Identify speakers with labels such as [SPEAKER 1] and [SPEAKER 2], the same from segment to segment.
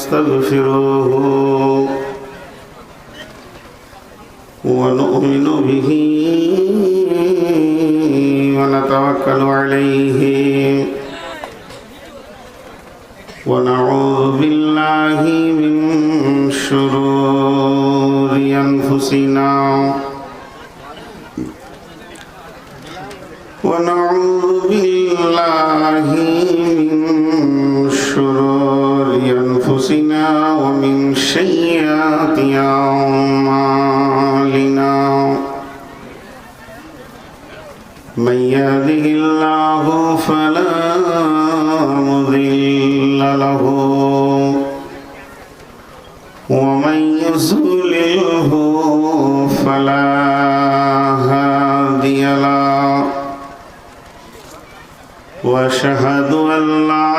[SPEAKER 1] ونستغفره ونؤمن به ونتوكل عليه ونعوذ بالله من شرور أنفسنا ونعوذ بالله من شرور أنفسنا ومن سيئات أعمالنا من يهده الله فلا مضل له ومن يضلله فلا هادي له وأشهد أن لا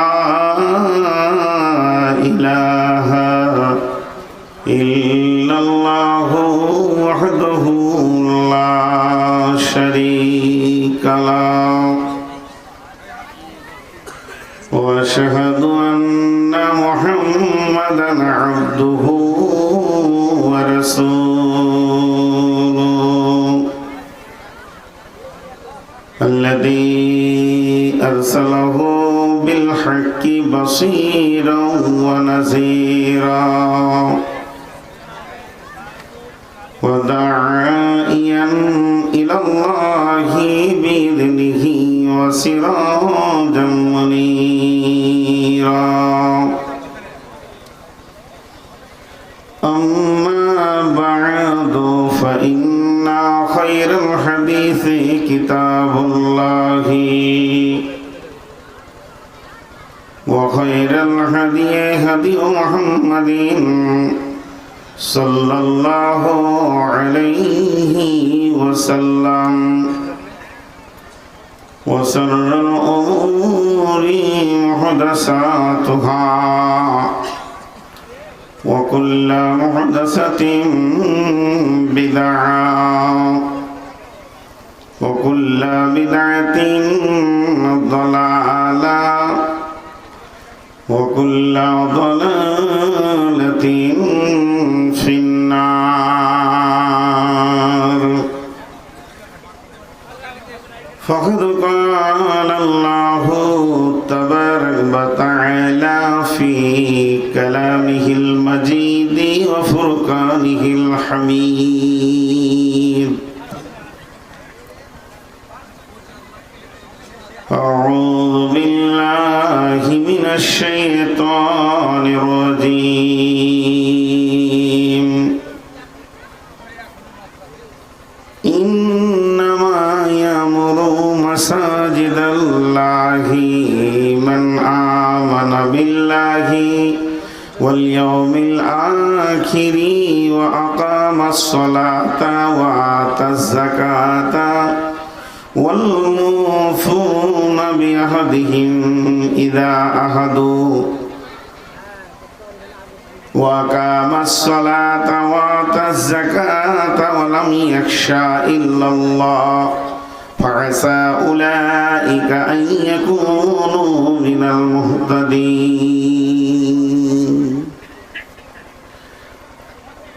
[SPEAKER 1] إله إلا الله وحده لا شريك له وأشهد أن محمدا عبده ورسوله الذي أرسله بالحق بصيرا ونذيرا وداعيا إلى الله بإذنه وسراجا منيرا أما بعد فإن خير الحديث كتاب الله وخير الهدي هدي محمد صلى الله عليه وسلم وشر الأمور محدثاتها وكل محدثة بدعة وكل بدعة ضلالة وكل ضلالة في النار فقد قال الله تبارك وتعالى في كلامه المجيد وفرقانه الحميد أعوذ بالله من الشيطان الرجيم إنما يأمر مساجد الله من آمن بالله واليوم الآخر وأقام الصلاة وآتى الزكاة والموفون بعهدهم إذا عهدوا وأقام الصلاة وآتى الزكاة ولم يخشى إلا الله فعسى أولئك أن يكونوا من المهتدين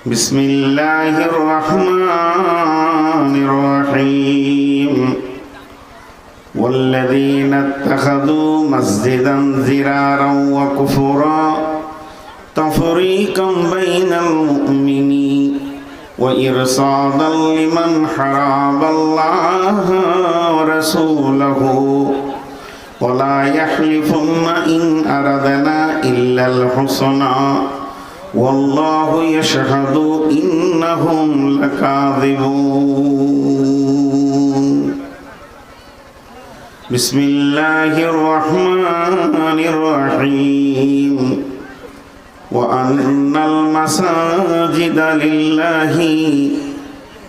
[SPEAKER 1] بسم الله الرحمن الرحيم والذين اتخذوا مسجدا ضرارا وكفرا تفريقا بين المؤمنين وإرصادا لمن حارب الله ورسوله ولا يحلفن إن أردنا إلا الحسنى والله يشهد إنهم لكاذبون بسم الله الرحمن الرحيم وأن المساجد لله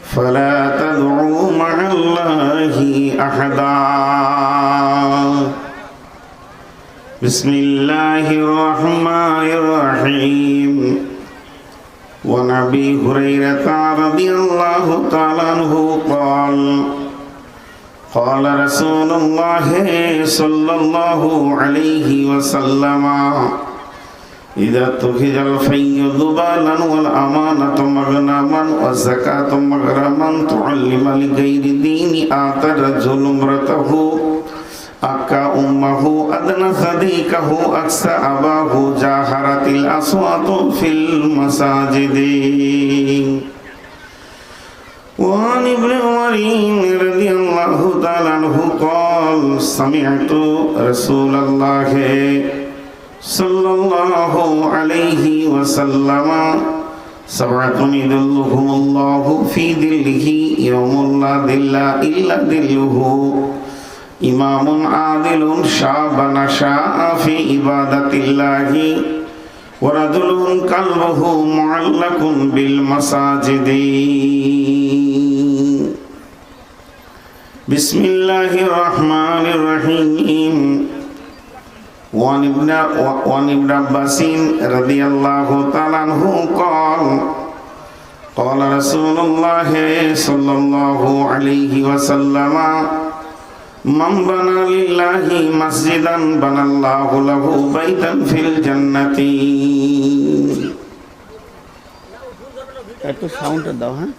[SPEAKER 1] فلا تدعوا مع الله أحدا بسم الله الرحمن الرحيم وعن أبي هريرة رضي الله تعالى عنه قال قال رسول الله صلى الله عليه وسلم إذا اتخذ الفي ذبالا والأمانة مغنما والزكاة مغرما تعلم لغير دين آتى الرجل امرته أكا أمه أدنى صديقه أكسى أباه جاهرت الأصوات في المساجد. وعن ابن عمر رضي الله تعالى عنه قال سمعت رسول الله صلى الله عليه وسلم سبعة يظلهم الله في ظله يوم لا ظل إلا ظله إمام عادل شاب نشأ في عبادة الله ورجل قلبه معلق بالمساجد. بسم الله الرحمن الرحيم. وعن ابن عباس رضي الله تعالى عنه قال قال رسول الله صلى الله عليه وسلم من بنى لله مسجدا بنى الله له بيتا في الجنة.
[SPEAKER 2] একটু সাউন্ডটা দাও। হ্যাঁ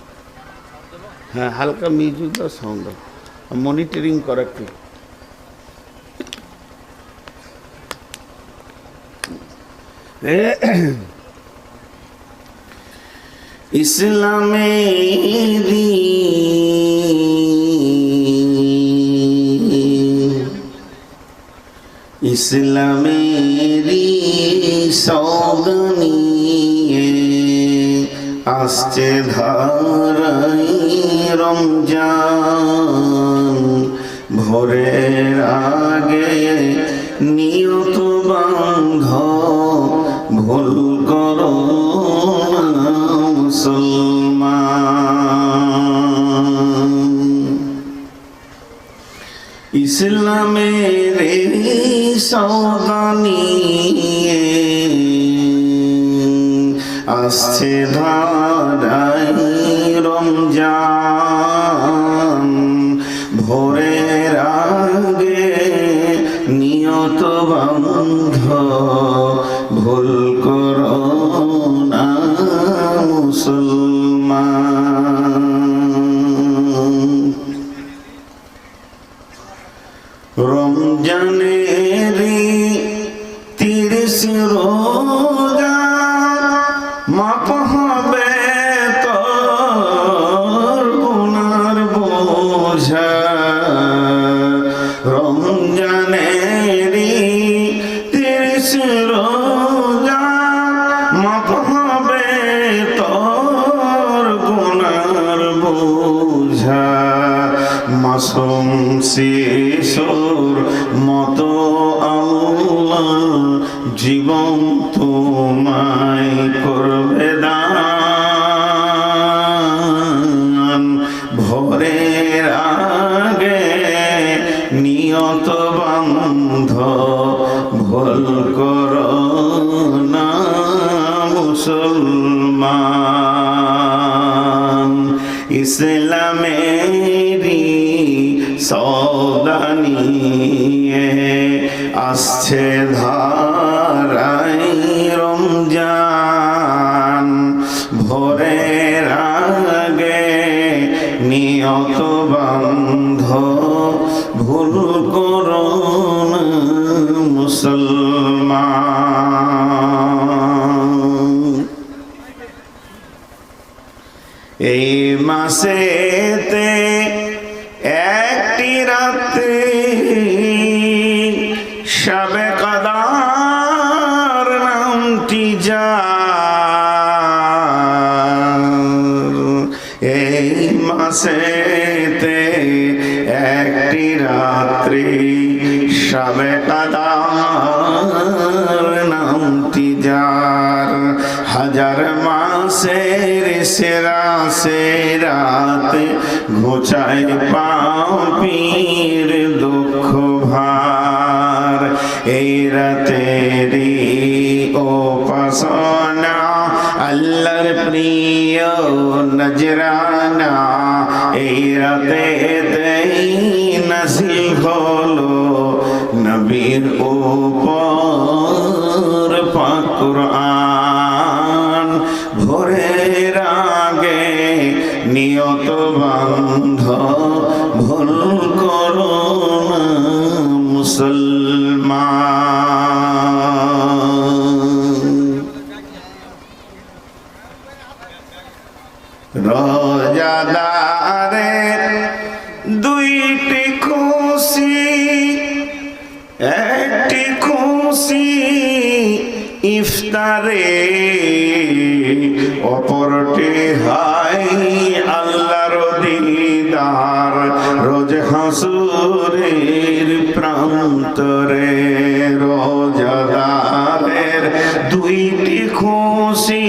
[SPEAKER 2] হ্যাঁ, হালকা মিউজিক দাও, সাউন্ড দাও, মনিটরিং করা একটু।
[SPEAKER 1] ইসলামেরি ইসলামেরি সৌগনিয়ে আসছে ধারাই রমজান, ভোরের আগে নিয়ত বান্ধ ভুল করো না মুসলমান। ইসলামের সৌদানিয়ে আসছে ধারাই রমজান, ভোরের আগে নিয়ত বান্ধ ভুল করো না মুসলমান। রমজানের 30 রোজা মাপ হবে তোর গুনার বোঝা। রমজানের 30 রোজা মাপ হবে তোর গুনার বোঝা। মাসুম শিশুর মতো আল্লাহ জীবন তোমায় করবে দান, ভোরের আগে নিয়ত বান্ধ ভুল করো না মুসলমান। ইসলামেরি সৌদানিয়ে আসছে ধারাই রমজান, ভোরের আগে নিয়ত বান্ধ ভুল করো না মুসলমান। এই মাসেতে একটি রাতে শবে কদর নামটি যার, এই মাসেতে একটি রাত্রি শবে কদর নামটি যার। হাজার মাসের সেরা সেরাত ঘোচায় পাপীর দুঃখ ভার। এই রাতেরই উপাসনা আল্লাহর প্রিয় নজরানা, এই রাতেতেই নাযিল হলো নবীর উপর পাক কুরআন ভোরের আগে নিয়ত বান্ধ ভুল করো না মুসলমান। রোজাদারের দুইটি খুশি, একটি খুশি ইফতারে, অপরটি হাই আল্লাহর দিদার রোজ হাসুরের প্রান্তরে। রোজাদারের দুইটি খুশি,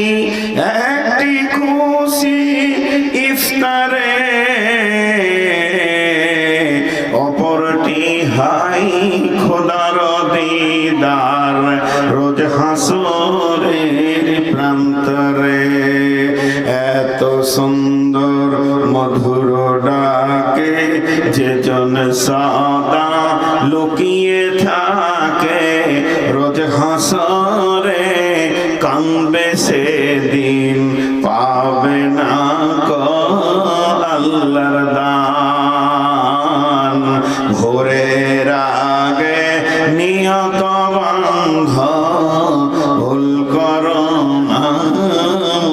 [SPEAKER 1] একটি খুশি ইফতারে, অপরটি হাই খোদার দিদার রোজ হাসরের প্রান্তরে। এত সুন্দর মধুর ডাকে যে জন সদা লুকিয়ে থাকে, রোজ হাসরে কাঁদবে সেদিন পাবে না কো আল্লাহর দান। ভোরের আগে নিয়ত বান্ধ ভুল করো না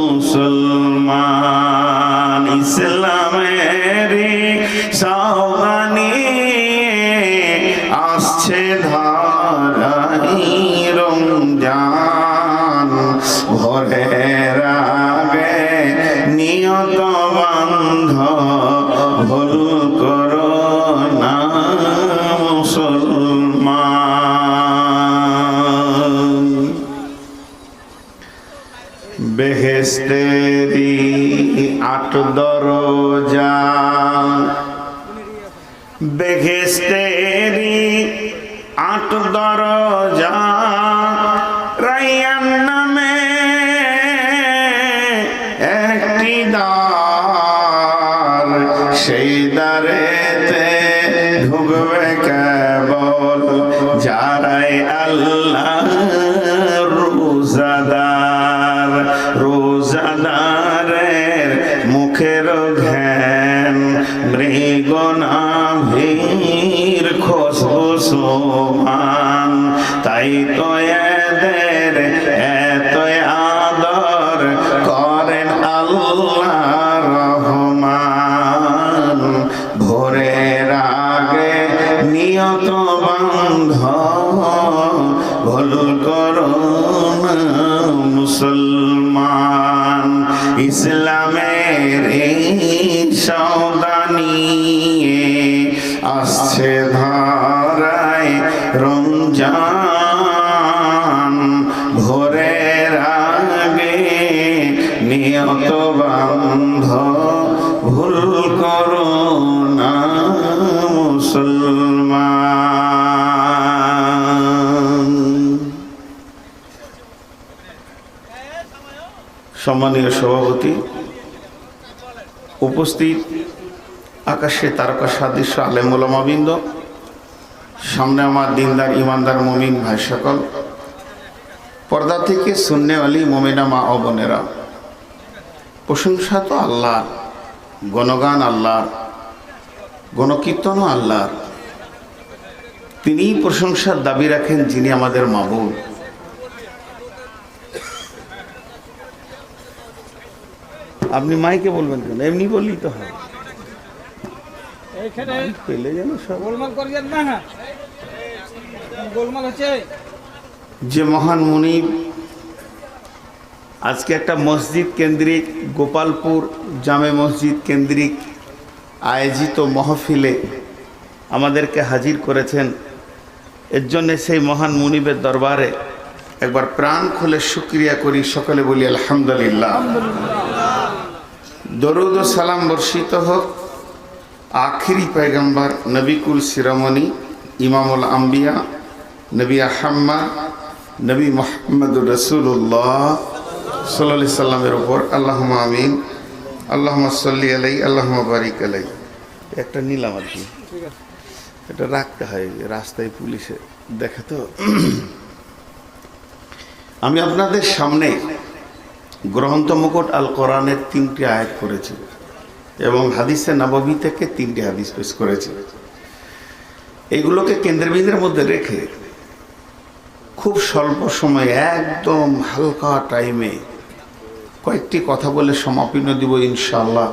[SPEAKER 1] মুসলমান। ইসলামেরই সাওগানি আসছে ধারাই রমজান। ভোরের আগে নিয়ত বান্ধ ভুল করো না মুসলমান। বেহেশতেরি 8 দরজা, বেহেশতেরি 8 দরজা, রায়্যান নামে একটি দ্বার, সেই দ্বারেতে ঢুকবে কেবল যারাই আল্লাহ রোজাদার। রোজাদারের মুখের ঘ্যান মৃগনাভির খুশবু সমান, তাই তো এদের এত আদর করেন আল্লাহ রহমান। ভোরের আগে নিয়ত বান্ধ ভুল করো না মুসলমান। ইসলামের এই সাওদানি আসছে ধারায় রমজান। ভোরের আগে নিয়ত বান্ধ ভুল করো না মুসলমান। সম্মানীয় সভাপতি, উপস্থিত আকাশে তারকা সাদৃশ্য আলেম ওলামাবৃন্দ, সামনে আমার দিনদার ইমানদার মুমিন ভাই সকল, পর্দা থেকে সুন্নে আলী মুমিনা মা ও বোনেরা, প্রশংসা তো আল্লাহর, গণগান আল্লাহর, গণকীর্তনও আল্লাহর। তিনিই প্রশংসার দাবি রাখেন যিনি আমাদের মাবুদ। আপনি মাইকে বলবেন কেন? এমনি বললেই তো হয়। পেলে যেন যে মহান মুনিব আজকে একটা মসজিদ কেন্দ্রিক, গোপালপুর জামে মসজিদ কেন্দ্রিক আয়োজিত মাহফিলে আমাদেরকে হাজির করেছেন, এর জন্য সেই মহান মুনিবের দরবারে একবার প্রাণ খুলে শুকরিয়া করি। সকলে বলি আলহামদুলিল্লাহ। দরুদ ও সালাম বর্ষিত হোক আখিরি পয়গম্বর নবিকুল শিরোমণি ইমামুল আম্বিয়া নবী আহম্মদ নবী মুহাম্মদুর রাসূলুল্লাহ সাল্লাল্লাহু আলাইহি সাল্লামের উপর। আল্লাহুম্মা আমিন। আল্লাহুম্মা সাল্লি আলাইহি আল্লাহুম্মা বারিক আলাইহি। একটা নিলাম আর কি, এটা রাখতে হয়, রাস্তায় পুলিশে দেখে তো। আমি আপনাদের সামনে গ্রন্থ মুকুট আল কোরআনের 3টি আয়াত করেছি এবং হাদিসে নববী থেকে 3টি হাদিস পেশ করেছি। এগুলোকে কেন্দ্রবিন্দুর মধ্যে রেখে খুব স্বল্প সময়ে একদম হালকা টাইমে কয়েকটি কথা বলে সমাপন দিব ইনশাআল্লাহ।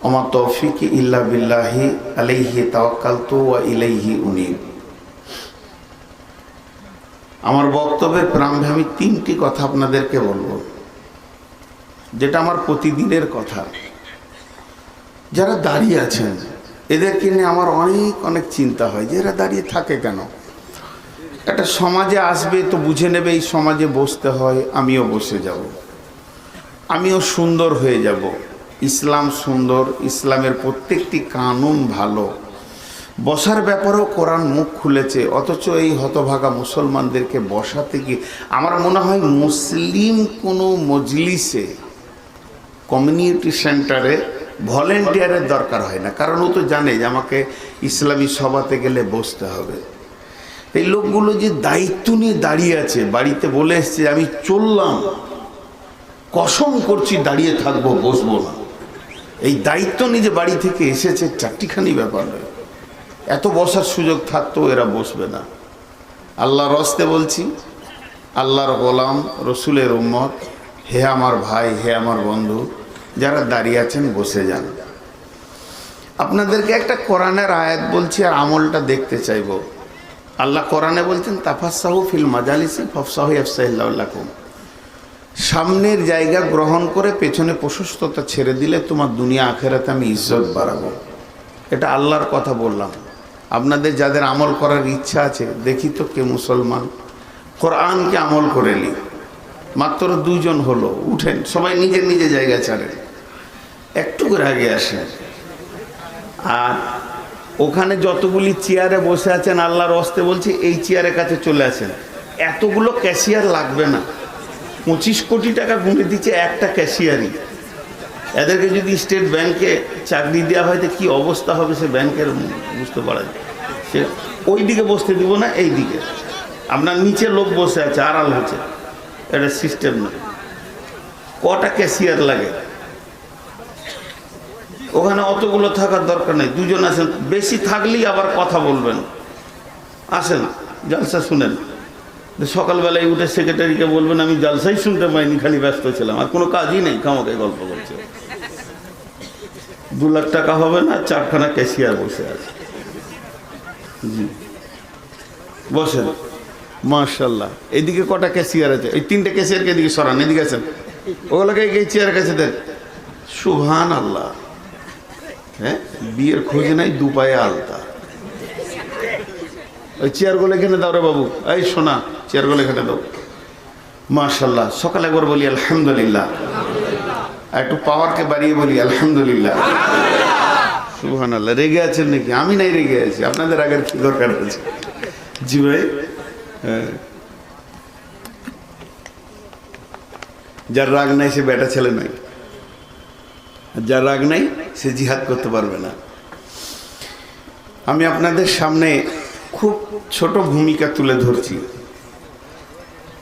[SPEAKER 1] ওমা তৌফিক ইল্লা বিল্লাহি আলাইহি তাওয়াক্কালতু ওয়া ইলাইহি উনীব। আমার বক্তব্যের প্রারম্ভে আমি 3টি কথা আপনাদেরকে বলবো, যেটা আমার প্রতিদিনের কথা। যারা দাঁড়িয়ে আছেন এদেরকে নিয়ে আমার অনেক চিন্তা হয় যে এরা দাঁড়িয়ে থাকে কেন। একটা সমাজে আসবে তো বুঝে নেবে এই সমাজে বসতে হয়, আমিও বসে যাব, আমিও সুন্দর হয়ে যাব। ইসলাম সুন্দর, ইসলামের প্রত্যেকটি কানুন ভালো, বসার ব্যাপারেও কোরআন মুখ খুলেছে। অথচ এই হতভাগা মুসলমানদেরকে বসাতে গিয়ে আমার মনে হয় মুসলিম কোনো মজলিসে, কমিউনিটি সেন্টারে ভলেন্টিয়ারের দরকার হয় না, কারণ ও তো জানে যে আমাকে ইসলামী সভাতে গেলে বসতে হবে। এই লোকগুলো যে দায়িত্ব নিয়ে দাঁড়িয়ে আছে, বাড়িতে বলে এসছে আমি চললাম, কসম করছি দাঁড়িয়ে থাকবো, বসবো না। এই দায়িত্ব নিয়ে যে বাড়ি থেকে এসেছে, চারটিখানি ব্যাপার নয়। এত বসার সুযোগ থাকতেও এরা বসবে না। আল্লাহর রাস্তে বলছি, আল্লাহর গোলাম, রসুলের উম্মত, হে আমার ভাই, হে আমার বন্ধু, যারা দাঁড়িয়ে আছেন বসে যান। আপনাদেরকে একটা কোরআনের আয়াত বলছি আর আমলটা দেখতে চাইব। আল্লাহ কোরআনে বলছেন তাফাসসাহু ফিল মাজালিসি ফাফসাহু ইয়াফসাহিল্লাহু লাকুম। সামনের জায়গা গ্রহণ করে পেছনে প্রশস্ততা ছেড়ে দিলে তোমার দুনিয়া আখেরাতে আমি ইজ্জত বাড়াবো। এটা আল্লাহর কথা বললাম। আপনাদের যাদের আমল করার ইচ্ছা আছে, দেখি তো কে মুসলমান কোরআনকে আমল করে নি। মাত্র 2 জন হলো, উঠেন সবাই নিজের নিজের জায়গা ছাড়েন, একটু করে আগে আসেন। আর ওখানে যতগুলি চেয়ারে বসে আছেন আল্লাহর হস্তে বলছি এই চেয়ারের কাছে চলে আসেন। এতগুলো ক্যাশিয়ার লাগবে না, 25 কোটি টাকা গুনে দিচ্ছে একটা ক্যাশিয়ারই। এদেরকে যদি স্টেট ব্যাংকে চাকরি দেওয়া হয় তো কী অবস্থা হবে সে ব্যাংকের বুঝতে পারা যায়। সে ওই দিকে বসতে দিব না, এই দিকে আপনার নিচে লোক বসে আছে, আড়াল হচ্ছে, এটা সিস্টেম না। কটা ক্যাশিয়ার লাগে ওখানে? অতগুলো থাকার দরকার নেই, 2 জন আসেন, বেশি থাকলেই আবার কথা বলবেন। আসেন জলসা শুনেন। সকালবেলায় উঠে সেক্রেটারিকে বলবেন আমি জলসাই শুনতে পাইনি, খালি ব্যস্ত ছিলাম, আর কোনো কাজই নেই, খামাকে গল্প করছে। 2 লাখ টাকা হবে না, 4খানা ক্যাশিয়ার বসে আছে। জি বসেন, মাশাআল্লাহ। এইদিকে কটা ক্যাশিয়ার আছে? এই 3টে ক্যাশিয়ারকে এদিকে সরান, এদিকে আছেন, ওগুলোকে এই চেয়ারের কাছে দেন। সুবহানাল্লাহ। হ্যাঁ, বিয়ের খোঁজ নাই, 2 পায়ে আলতা। ওই চেয়ারগুলো এখানে দাও রে বাবু, এই শোনা, চেয়ারগুলো এখানে দাও। মাশাআল্লাহ। সকালে একবার বলি আলহামদুলিল্লাহ, একটু পাওয়ারকে বাড়িয়ে বলি আলহামদুলিল্লাহ। সুবহানাল্লাহ। রেগে আছেন নাকি? আমি নাই রেগে আছি, আপনাদের আগের কি দরকার আছে? জি ভাই। যার রাগ নাই সে বেটা ছেলে নয়, যার রাগ নাই সে জিহাদ করতে পারবে না। আমি আপনাদের সামনে খুব ছোট ভূমিকা তুলে ধরছি।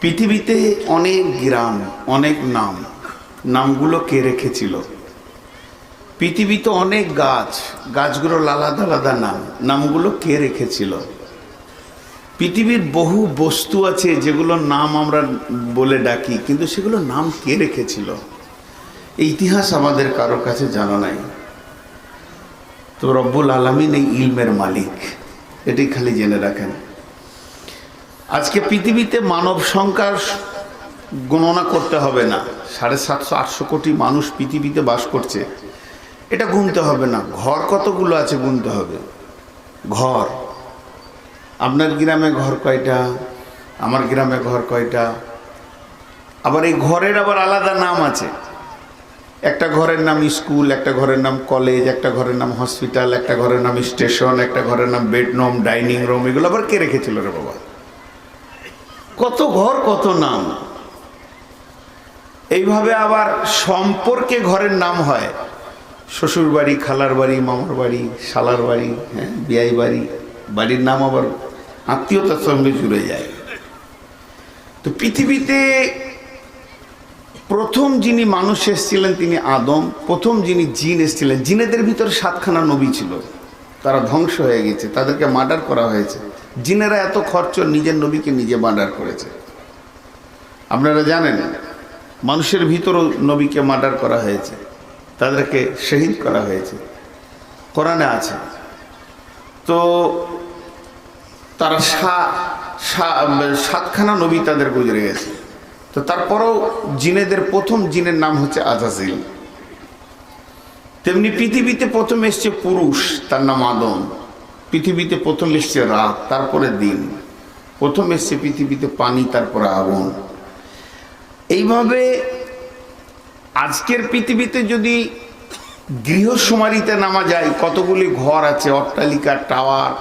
[SPEAKER 1] পৃথিবীতে অনেক গ্রাম, অনেক নাম, নামগুলো কে রেখেছিল? পৃথিবীতে অনেক গাছ, গাছগুলোর আলাদা আলাদা নাম, নামগুলো কে রেখেছিল? পৃথিবীর বহু বস্তু আছে যেগুলোর নাম আমরা বলে ডাকি, কিন্তু সেগুলোর নাম কে রেখেছিল? এই ইতিহাস আমাদের কারো কাছে জানা নাই। তো রব্বুল আলামিন এই ইলমের মালিক, এটাই খালি জেনে রাখেন। আজকে পৃথিবীতে মানব সংখ্যার গণনা করতে হবে না, 750-800 কোটি মানুষ পৃথিবীতে বাস করছে, এটা গুনতে হবে না। ঘর কতগুলো আছে গুনতে হবে। ঘর, আপনার গ্রামে ঘর কয়টা, আমার গ্রামে ঘর কয়টা, আবার এই ঘরের আবার আলাদা নাম আছে। একটা ঘরের নাম স্কুল, একটা ঘরের নাম কলেজ, একটা ঘরের নাম হসপিটাল, একটা ঘরের নাম স্টেশন, একটা ঘরের নাম বেডরুম, ডাইনিং রুম। এগুলো আবার কে রেখেছিল রে বাবা? কত ঘর, কত নাম। এইভাবে আবার সম্পর্কে ঘরের নাম হয়। শ্বশুর বাড়ি, খালার বাড়ি, মামার বাড়ি, শালার বাড়ি, হ্যাঁ, বিয়াই বাড়ি, বাড়ির নাম আবার আত্মীয়তার সঙ্গে জুড়ে যায়। তো পৃথিবীতে প্রথম যিনি মানুষ এসেছিলেন তিনি আদম, প্রথম যিনি জিন এসেছিলেন, জিনেদের ভিতরে 7খানা নবী ছিল, তারা ধ্বংস হয়ে গেছে, তাদেরকে মার্ডার করা হয়েছে। জিনেরা এত খরচ নিজের নবীকে নিজে মার্ডার করেছে। আপনারা জানেন মানুষের ভিতরও নবীকে মার্ডার করা হয়েছে, তাদেরকে শহীদ করা হয়েছে, কোরআনে আছে। তো তারা 7খানা নবী তাদের গুজরে গেছে। তো তারপরেও জিনেদের প্রথম জিনের নাম হচ্ছে আজাজিল। তেমনি পৃথিবীতে প্রথম এসছে পুরুষ, তার নাম আদম। পৃথিবীতে প্রথম এসছে রাত, তারপরে দিন। প্রথম এসছে পৃথিবীতে পানি, তারপরে আগুন। এইভাবে আজকের পৃথিবীতে যদি গৃহসুমারিতে নামা যায়, কতগুলি ঘর আছে, অট্টালিকা, টাওয়ার,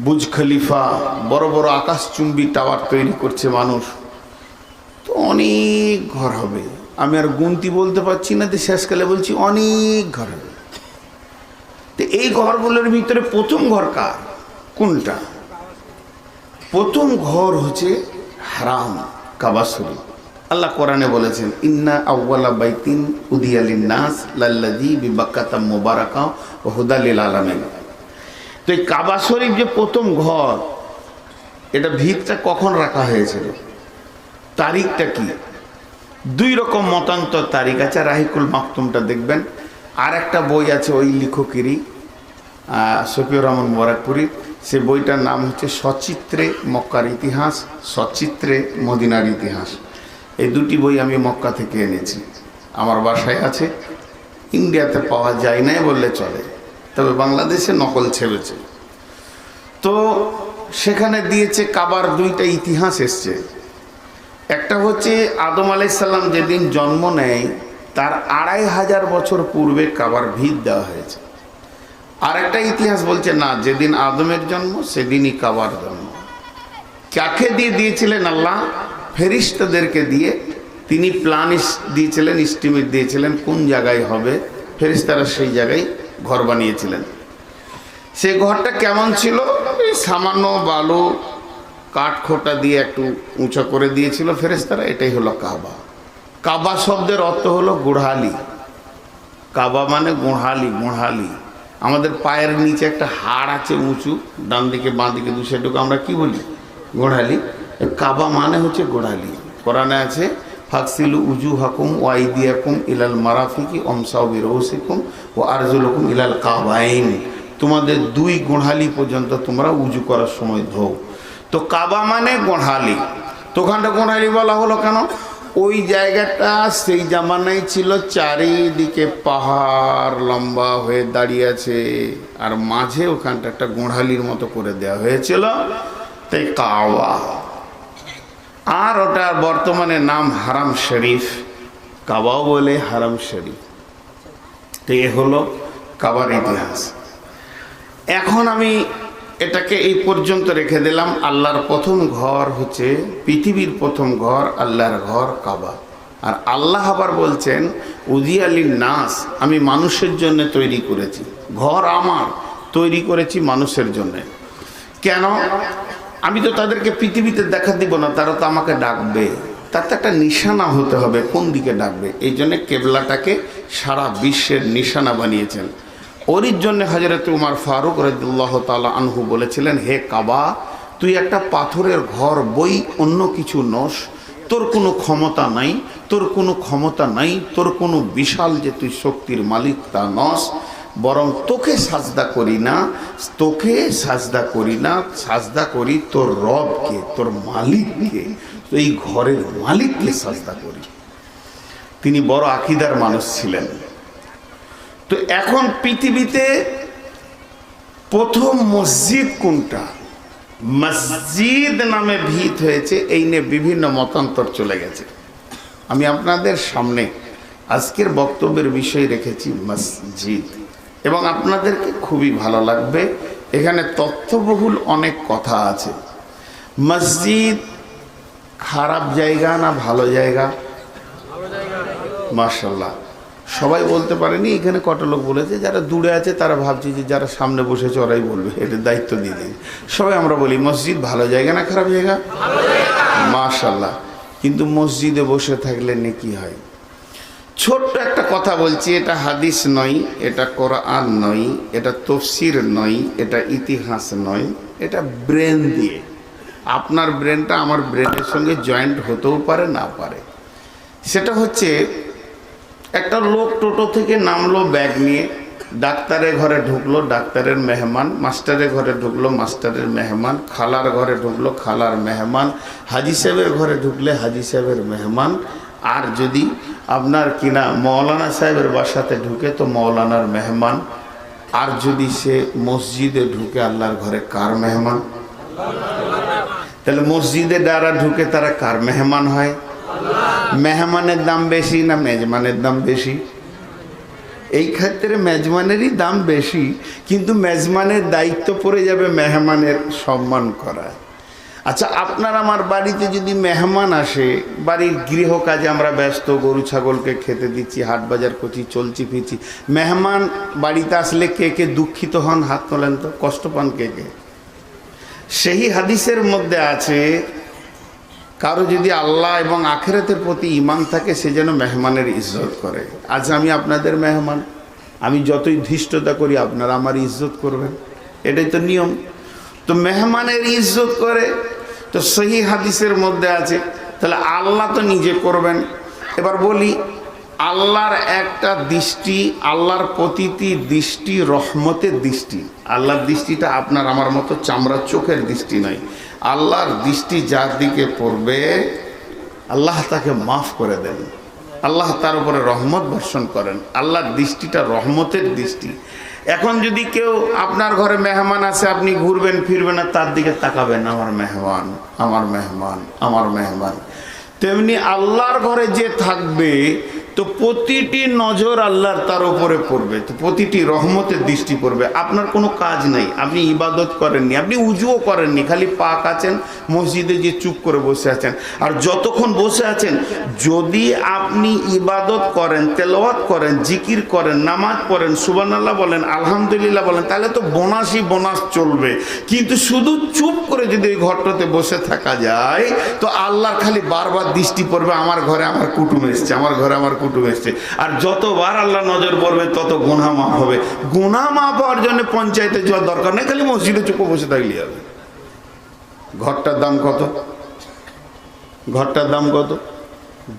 [SPEAKER 1] বুর্জ খলিফা, বড় বড় আকাশচুম্বী টাওয়ার তৈরি করছে মানুষ, তো অনেক ঘর হবে। আমি আর গুনতি বলতে পারছি না, তো শেষকালে বলছি অনেক ঘর হবে। তো এই ঘরগুলোর ভিতরে প্রথম ঘর কার, কোনটা? প্রথম ঘর হচ্ছে হারাম, কাবা শরীফ। আল্লাহ কোরআনে বলেছেন, ইন্না আউওয়ালা বাইতিন উদিয়া লিন-নাস লাল্লাযী বিবাক্কাতা মুবারাকা ওয়া হুদা লিল আলামিন। তো এই কাবা শরীফ যে প্রথম ঘর, এটা ভিতটা কখন রাখা হয়েছিল, তারিখটা কি? 2 রকম মতান্তর তারিখ আছে। রাহিকুল মাকতুমটা দেখবেন, আর একটা বই আছে ওই লেখকেরই, শফিউর রহমান মোবারকপুরী, সে বইটার নাম হচ্ছে সচিত্রে মক্কার ইতিহাস, সচিত্রে মদিনার ইতিহাস। এই দুটি বই আমি মক্কা থেকে এনেছি, আমার বাসায় আছে। ইন্ডিয়াতে পাওয়া যায় নাই বললে চলে, তবে বাংলাদেশে নকল ছেড়েছে। তো সেখানে দিয়েছে কাবার 2টা ইতিহাস এসছে। একটা হচ্ছে আদম আলাইহিস সালাম যেদিন জন্ম নেয় তার 2500 বছর পূর্বে কাবার ভিত দেওয়া হয়েছে। আর একটা ইতিহাস বলছে না, যেদিন আদমের জন্ম সেদিনই কাবার জন্ম। কাকে দিয়ে দিয়েছিলেন আল্লাহ? ফেরেশতাদেরকে দিয়ে। তিনি প্ল্যান দিয়েছিলেন, এস্টিমেট দিয়েছিলেন কোন জায়গায় হবে, ফেরেশতারা সেই জায়গায় ঘর বানিয়েছিলেন। সেই ঘরটা কেমন ছিল? এই সামান্য বালু কাঠ খোটা দিয়ে একটু উঁচা করে দিয়েছিল ফেরেশতারা। এটাই হলো কাবা। কাবা শব্দের অর্থ হলো গোড়ালি। কাবা মানে গোড়ালি, গোড়ালি। আমাদের পায়ের নিচে একটা হাড় আছে উঁচু, ডান দিকে বাঁ দিকে 2 সাইডকে আমরা কি বলি? গোড়ালি। কাবা মানে হচ্ছে গোড়ালি। কোরআনে আছে, ফাকসিলু উজুহাকুম ওয়া আইদিয়াকুম ইলাল মারাফিকি ওয়ামসাউ বিরুসিকুম ওয়া আরজুলুকুম ইলাল কাবাইন। তোমাদের 2 গোড়ালি পর্যন্ত তোমরা উজু করার সময় ধোও। তো কাবা মানে গোড়ালি। তো ওখানটা গোড়ালি বলা হলো কেন? ওই জায়গাটা সেই জামানায় ছিল চারিদিকে পাহাড় লম্বা হয়ে দাঁড়িয়ে আছে, আর মাঝে ওখানটা একটা গোড়ালির মতো করে দেওয়া হয়েছিল, তাই কাবা। আর ওটা বর্তমানে নাম হারাম শরীফ, কাবাও বলে হারাম শরীফ। তো এ হলো কাবার ইতিহাস। এখন আমি এটাকে এই পর্যন্ত রেখে দিলাম। আল্লাহর প্রথম ঘর হচ্ছে, পৃথিবীর প্রথম ঘর আল্লাহর ঘর কাবা। আর আল্লাহ আবার বলছেন উদিয়া লিন-নাস, আমি মানুষের জন্য তৈরি করেছি ঘর, আমার তৈরি করেছি মানুষের জন্য। কেন? আমি তো তাদেরকে পৃথিবীতে দেখা দিব না, তারা তো আমাকে ডাকবে, তার তো একটা নিশানা হতে হবে কোন দিকে ডাকবে। এই জন্য কেবলাটাকে সারা বিশ্বের নিশানা বানিয়েছেন। ওরই জন্য হযরত উমর ফারুক রাদিয়াল্লাহু তাআলা আনহু বলেছিলেন, হে কাবা, তুই একটা পাথরের ঘর, বই, অন্য কিছু নস। তোর কোনো ক্ষমতা নাই, তোর কোনো ক্ষমতা নাই, তোর কোনো বিশাল যে তুই শক্তির মালিক তা নস। বরং তোকে সাজদা করি না, তোকে সাজদা করি না, সাজদা করি তোর রবকে, তোর মালিককে, তো এই ঘরের মালিককে সাজদা করি। তিনি বড় আকীদার মানুষ ছিলেন। তো এখন পৃথিবীতে প্রথম মসজিদ কোনটা? মসজিদ নামে ভিত হয়েছে, এই নিয়ে বিভিন্ন মতান্তর চলে গেছে। আমি আপনাদের সামনে আজকের বক্তব্যের বিষয় রেখেছি মসজিদ, এবং আপনাদেরকে খুবই ভালো লাগবে। এখানে তথ্যবহুল অনেক কথা আছে। মসজিদ খারাপ জায়গা না ভালো জায়গা? মাশাআল্লাহ, সবাই বলতে পারেনি। এখানে কত লোক বলেছে, যারা দূরে আছে তারা ভাবছে যে যারা সামনে বসেছে ওরাই বলবে, এটার দায়িত্ব দিয়ে দিন। সবাই আমরা বলি মসজিদ ভালো জায়গা না খারাপ জায়গা? মাশাআল্লাহ। কিন্তু মসজিদে বসে থাকলে নেকি হয়। ছোট্ট একটা কথা বলছি, এটা হাদিস নয়, এটা কোরআন নয়, এটা তাফসীর নয়, এটা ইতিহাস নয়, এটা ব্রেন দিয়ে। আপনার ব্রেনটা আমার ব্রেনের সঙ্গে জয়েন্ট হতেও পারে, না পারে। সেটা হচ্ছে, একটা লোক টোটো থেকে নামলো ব্যাগ নিয়ে, ডাক্তারের ঘরে ঢুকলো, ডাক্তারের মেহমান, মাস্টারের ঘরে ঢুকলো, মাস্টারের মেহমান, খালার ঘরে ঢুকলো, খালার মেহমান, হাজি সাহেবের ঘরে ঢুকলে হাজি সাহেবের মেহমান, আর যদি আপনার কিনা মৌলানা সাহেবের বাসাতে ঢুকে তো মৌলানার মেহমান, আর যদি সে মসজিদে ঢুকে আল্লাহর ঘরে কার মেহমান? তাহলে মসজিদে যারা ঢুকে তারা কার মেহমান হয়? মেহমানের দাম বেশি না মেজমানের দাম বেশি? এই ক্ষেত্রে মেজমানেরই দাম বেশি, কিন্তু মেজমানের দায়িত্ব পড়ে যাবে মেহমানের সম্মান করা। আচ্ছা, আপনার আমার বাড়িতে যদি মেহমান আসে, বাড়ির গৃহ কাজে আমরা ব্যস্ত, গরু ছাগলকে খেতে দিচ্ছি, হাট বাজার করছি, চলছি ফিরছি, মেহমান বাড়িতে আসলে কে কে দুঃখিত হন? হাত তোলেন তো। কষ্ট পান কে কে? সেই হাদিসের মধ্যে আছে, কারো যদি আল্লাহ এবং আখিরাতের প্রতি ঈমান থাকে সে যেন মেহমানের ইজ্জত করে। আজ আমি আপনাদের মেহমান, আমি যতই ধৃষ্টতা করি আপনারা আমার ইজ্জত করবেন, এটাই তো নিয়ম। তো মেহমানের ইজ্জত করে, তো সহি হাদিসের মধ্যে আছে, তাহলে আল্লাহ তো নিজে করবেন। এবার বলি, আল্লাহর একটা দৃষ্টি, আল্লাহর প্রতিটি দৃষ্টি রহমতের দৃষ্টি। আল্লাহর দৃষ্টিটা আপনার আমার মতো চামড়ার চোখের দৃষ্টি নয়। আল্লাহর দৃষ্টি যার দিকে পড়বে আল্লাহ তাকে মাফ করে দেন, আল্লাহ তার উপরে রহমত বর্ষণ করেন। আল্লাহর দৃষ্টিটা রহমতের দৃষ্টি। এখন যদি কেউ আপনার ঘরে মেহমান আছে, আপনি ঘুরবেন ফিরবেন না, তার দিকে তাকাবেন, আমার মেহমান, আমার মেহমান, আমার মেহমান। তেমনি আল্লাহর ঘরে যে থাকবে তো প্রতিটি নজর আল্লাহর তার উপরে পড়বে, তো প্রতিটি রহমতের দৃষ্টি পড়বে। আপনার কোনো কাজ নেই, আপনি ইবাদত করেননি, আপনি উজুও করেননি, খালি পাক আছেন, মসজিদে যে চুপ করে বসে আছেন। আর যতক্ষণ বসে আছেন যদি আপনি ইবাদত করেন, তেলাওয়াত করেন, জিকির করেন, নামাজ পড়েন, সুবহানাল্লাহ বলেন, আলহামদুলিল্লাহ বলেন, তাহলে তো বোনাসই বোনাস চলবে। কিন্তু শুধু চুপ করে যদি ওই ঘরটাতে বসে থাকা যায় তো আল্লাহর খালি বারবার দৃষ্টি পড়বে, আমার ঘরে আমার কুটুম এসছে, আমার ঘরে আমার কুটুম এসছে। আর যতবার আল্লাহ নজর পড়বে তত গুনাহ মাফ হবে। গুনাহ মাফ হওয়ার জন্য পঞ্চায়েতে যাওয়ার দরকার নেই, খালি মসজিদে চুপ বসে থাকলেই হবে। ঘরটার দাম কত? ঘরটার দাম কত?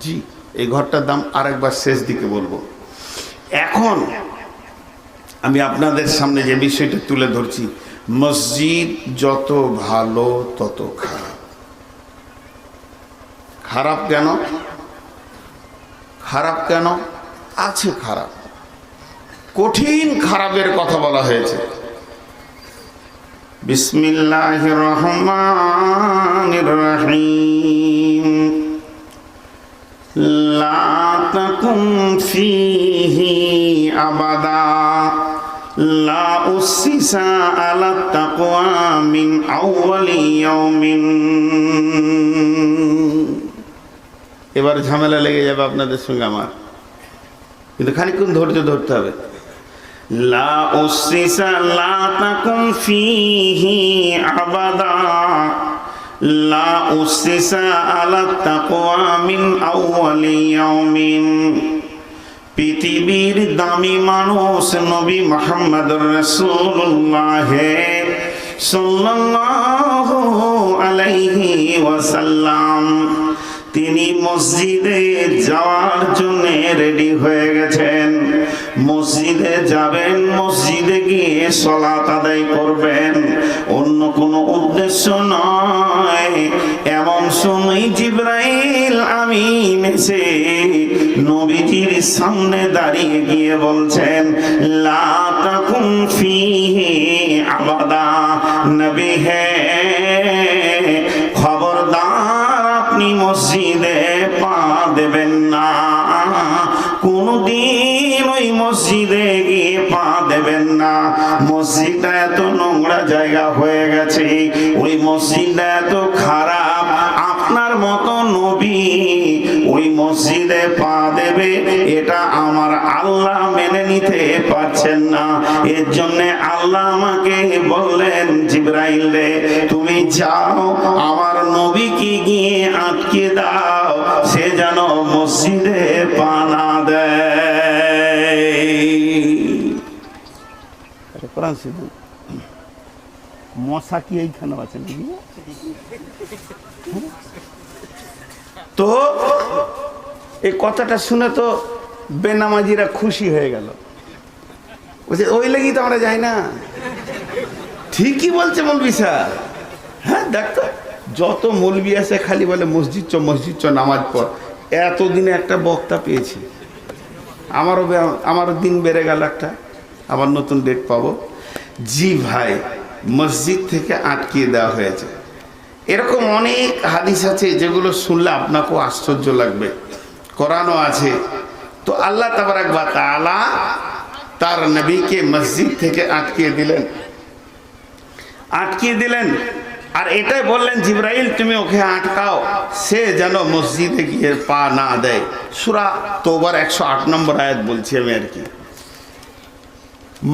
[SPEAKER 1] জি, এই ঘরটার দাম আরেকবার শেষ দিকে বলবো। এখন আমি আপনাদের সামনে যে বিষয়টা তুলে ধরছি, মসজিদ যত ভালো তত খারাপ। খারাপ কেন? খারাপ কেন? আছে খারাপ, কঠিন খারাপের কথা বলা হয়েছে। বিসমিল্লাহির রহমানির রহিম। লা তাকুম ফীহি আবাদা লা উসসিসা আলা তাকওয়া মিন আউয়ালি ইয়াউমিন। এবার ঝামেলা লেগে যাবে আপনাদের সঙ্গে আমার, কিন্তু খানিকক্ষণ ধৈর্য ধরতে হবে। লা উসসিসা লা তাকুম ফীহি আবাদা লা উসসিসা আলা তাকওয়া মিন আউয়ালি ইয়াউমিন। পৃথিবীর দামি মানুষ নবী মুহাম্মদুর রাসূলুল্লাহ সাল্লাল্লাহু আলাইহি ওয়াসাল্লাম তিনি মসজিদে যাওয়ার জন্য রেডি হয়ে গেছেন। মসজিদে যাবেন, মসজিদে গিয়ে সালাত আদায় করবেন, অন্য কোনো উদ্দেশ্য নয়। এমন সময় জিবরাইল আমিন এসে নবীজির সামনে দাঁড়িয়ে গিয়ে বলছেন, লা তাকুম ফীহি আবাদা। নবী হে, খবরদার আপনি মসজিদে পা দেবেন না, কোনদিন ওই মসজিদে গিয়ে পা দেবেন না। মসজিদটা এত নোংরা জায়গা হয়ে গেছে, ওই মসজিদটা এত খারাপ, আপনার মতো নবী ওই মসজিদে পা দেবে, এটা আমার আল্লাহ মেনে নিতে পারছেন না। এর জন্য আল্লাহ আমাকে বললেন, জিবরাইল রে তুমি যাও আমার নবীকে গিয়ে আটকে দাও, সে যেন মসজিদে পা না দেয়।
[SPEAKER 2] কোরআন শরীফ মশা কি এইখানে আছে নাকি?
[SPEAKER 1] তো এই কথাটা শুনে তো বেনামাজিরা খুশি হয়ে গেল, বলছে ওই লেগেই তো আমরা যাই না। ঠিকই বলছে মৌলবি সাহেব। হ্যাঁ দেখ তো, যত মৌলবি আছে খালি বলে মসজিদ চ নামাজ পড়। এতদিনে একটা বক্তা পেয়েছি, আমারও দিন বেড়ে গেল, একটা আবার নতুন ডেট পাবো। জি ভাই, মসজিদ থেকে আটকিয়ে দেওয়া হয়েছে। এরকম অনেক হাদিস আছে যেগুলো শুনলে আপনাকেও আশ্চর্য লাগবে, কোরআনও আছে। তো আল্লাহ তাবারাক ওয়া তাআলা তার নবীকে মসজিদ থেকে আটকিয়ে দিলেন, আর এটাই বললেন জিবরাইল তুমি ওকে আটকাও, সে যেন মসজিদে গিয়ে পা না দেয়। সূরা তওবার 108 নম্বর আয়াত বলছি আমি আর কি।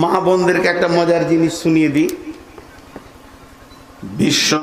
[SPEAKER 1] মা বোনদেরকে একটা মজার জিনিস শুনিয়ে দিই। বিশ্ব